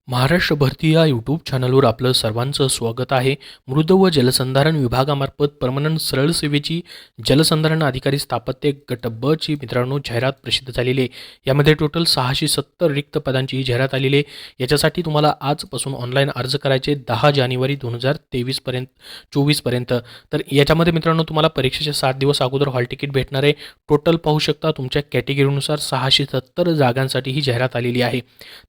महाराष्ट्र भरती या यूट्यूब चॅनलवर आपलं सर्वांचं स्वागत आहे. मृद व जलसंधारण विभागामार्फत परमनंट सरळ सेवेची जलसंधारण अधिकारी स्थापत्य गट ब ची मित्रांनो जाहिरात प्रसिद्ध झालेली आहे. यामध्ये टोटल 670 रिक्त पदांची ही जाहिरात आलेली आहे. याच्यासाठी तुम्हाला आजपासून ऑनलाईन अर्ज करायचे 10 जानेवारी 2024 पर्यंत. तर याच्यामध्ये मित्रांनो तुम्हाला परीक्षेच्या 7 दिवस अगोदर हॉल तिकीट भेटणार आहे. टोटल पाहू शकता तुमच्या कॅटेगरीनुसार 670 जागांसाठी ही जाहिरात आलेली आहे.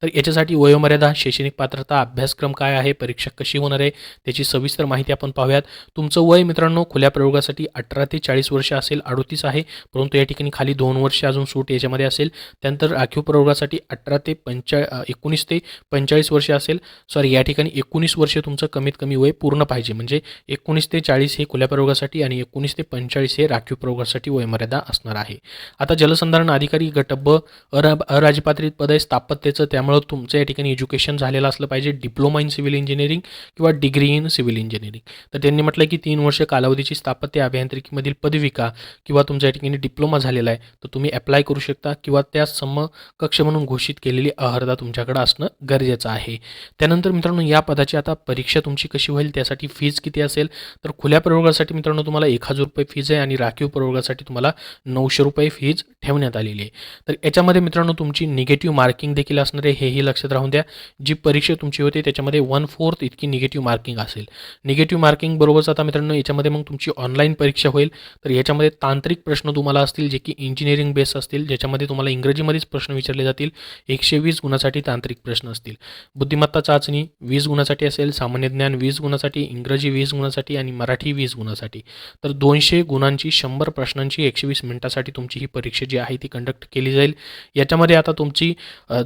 तर याच्यासाठी वयोमर्यादा, शैक्षणिक पात्रता, अभ्यासक्रम काय आहे, परीक्षा कशी होणार आहे, त्याची सविस्तर माहिती आपण पाहूयात. तुमचं वय मित्रांनो खुल्या प्रयोगासाठी 18 ते 40 वर्ष असेल, 38 आहे, परंतु या ठिकाणी खाली 2 वर्ष अजून सूट याच्यामध्ये असेल. त्यानंतर राखीव प्रयोगासाठी 19 ते 45 वर्ष असेल. या ठिकाणी 19 वर्ष तुमचं कमीत कमी वय पूर्ण पाहिजे. म्हणजे 19 ते 40 हे खुल्या प्रयोगासाठी आणि 19 ते 45 हे राखीव प्रयोगासाठी वयमर्यादा असणार आहे. आता जलसंधारण अधिकारी गट ब अराजपत्रित पद आहे स्थापत्यचं, त्यामुळे तुमचं या ठिकाणी एज्युकेशन झालेलं असलं पाहिजे. डिप्लोमा इन सिव्हिल इंजिनिअरिंग किंवा डिग्री इन सिव्हिल इंजिनिअरिंग. तर त्यांनी म्हटलं की 3 वर्ष कालावधीची स्थापत्य अभियांत्रिकीमधील पदविका किंवा तुमच्या या ठिकाणी डिप्लोमा झालेला आहे तर तुम्ही अप्लाय करू शकता किंवा त्या समकक्ष म्हणून घोषित केलेली अर्हता तुमच्याकडे असणं गरजेचं आहे. त्यानंतर मित्रांनो या पदाची आता परीक्षा तुमची कशी होईल, त्यासाठी फीज किती असेल, तर खुल्या प्रयोगासाठी मित्रांनो तुम्हाला 1000 रुपये फीज आहे आणि राखीव प्रयोगासाठी तुम्हाला 900 रुपये फीज ठेवण्यात आलेली आहे. तर याच्यामध्ये मित्रांनो तुमची निगेटिव्ह मार्किंग देखील असणार आहे, हेही लक्षात राहून द्या. जी परीक्षा तुमची होते त्याच्यामध्ये 1/4 इतकी निगेटिव्ह मार्किंग असेल. निगेटिव्ह मार्किंग बरोबरच आता मित्रांनो याच्यामध्ये मग तुमची ऑनलाईन परीक्षा होईल. तर याच्यामध्ये तांत्रिक प्रश्न तुम्हाला असतील जे की इंजिनिअरिंग बेस असतील, ज्याच्यामध्ये तुम्हाला इंग्रजीमध्येच प्रश्न विचारले जातील. 120 गुणासाठी तांत्रिक प्रश्न असतील. बुद्धिमत्ता चाचणी 20 गुणासाठी असेल, सामान्य ज्ञान 20 गुणासाठी, इंग्रजी 20 गुणासाठी आणि मराठी 20 गुणासाठी. तर 200 गुणांची 100 प्रश्नांची 120 मिनिटासाठी तुमची ही परीक्षा जी आहे ती कंडक्ट केली जाईल. याच्यामध्ये आता तुमची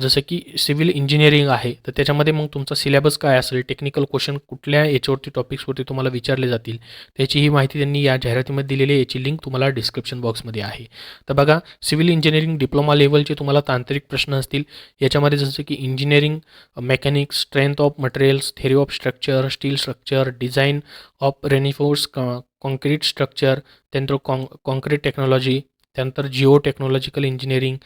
जसं की सिव्हिल इंजिनिअरिंग आहे तर त्याच्यामध्ये मग तुमचा सिलेबस काय असेल, टेक्निकल क्वेश्चन कुठल्या याच्यावरती टॉपिक्सवरती तुम्हाला विचारले जातील त्याची ही माहिती त्यांनी या जाहिरातीमध्ये दिलेली आहे. याची लिंक तुम्हाला डिस्क्रिप्शन बॉक्समध्ये आहे. तर बघा, सिव्हिल इंजिनिअरिंग डिप्लोमा लेवलचे तुम्हाला तांत्रिक प्रश्न असतील. याच्यामध्ये जसं की engineering mechanics, strength of materials, theory of structure, steel structure, design of reinforced concrete structure, त्यानंतर कॉन्क्रीट टेक्नॉलॉजी, त्यानंतर geo technological engineering,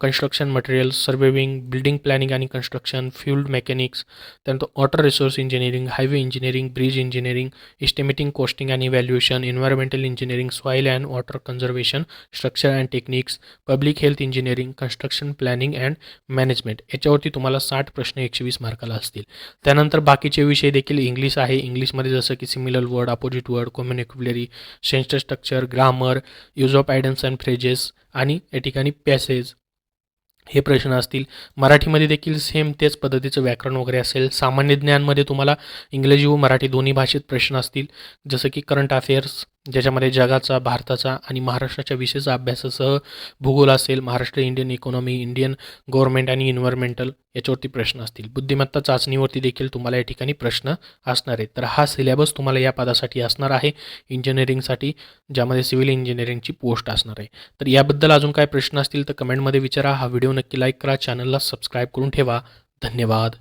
construction materials, surveying, building planning आणि कन्स्ट्रक्शन, फ्युल मेकॅनिक्स, त्यानंतर water resource engineering, highway engineering, bridge engineering, estimating, costing आणि evaluation, environmental engineering, soil and water conservation, structure and techniques, public health engineering, construction planning and management. याच्यावरती तुम्हाला 60 प्रश्न 120 मार्काला असतील. त्यानंतर बाकीचे विषय देखील इंग्लिश आहे. इंग्लिशमध्ये जसं की similar word, opposite word, common vocabulary, sentence structure, grammar, use of आयडम्स and phrases आणि या ठिकाणी पॅसेज हे प्रश्न असतील. मराठीमध्ये देखील सेम तेच पद्धतीचं व्याकरण वगैरे असेल. सामान्य ज्ञानमध्ये तुम्हाला इंग्रजी व मराठी दोन्ही भाषेत प्रश्न असतील. जसं की करंट अफेअर्स ज्याच्यामध्ये जगाचा, भारताचा आणि महाराष्ट्राच्या विशेष अभ्यासासह भूगोल असेल. Maharashtra, Indian economy, Indian government आणि इन्व्हायरमेंटल याच्यावरती प्रश्न असतील. बुद्धिमत्ता चाचणीवरती देखील तुम्हाला या ठिकाणी प्रश्न असणार आहेत. तर हा सिलेबस तुम्हाला या पदासाठी असणार आहे इंजिनिअरिंगसाठी, ज्यामध्ये सिव्हिल इंजिनिअरिंगची पोस्ट असणार आहे. तर याबद्दल अजून काय प्रश्न असतील तर कमेंटमध्ये विचारा. हा व्हिडिओ नक्की लाईक करा, चॅनलला सबस्क्राईब करून ठेवा. धन्यवाद.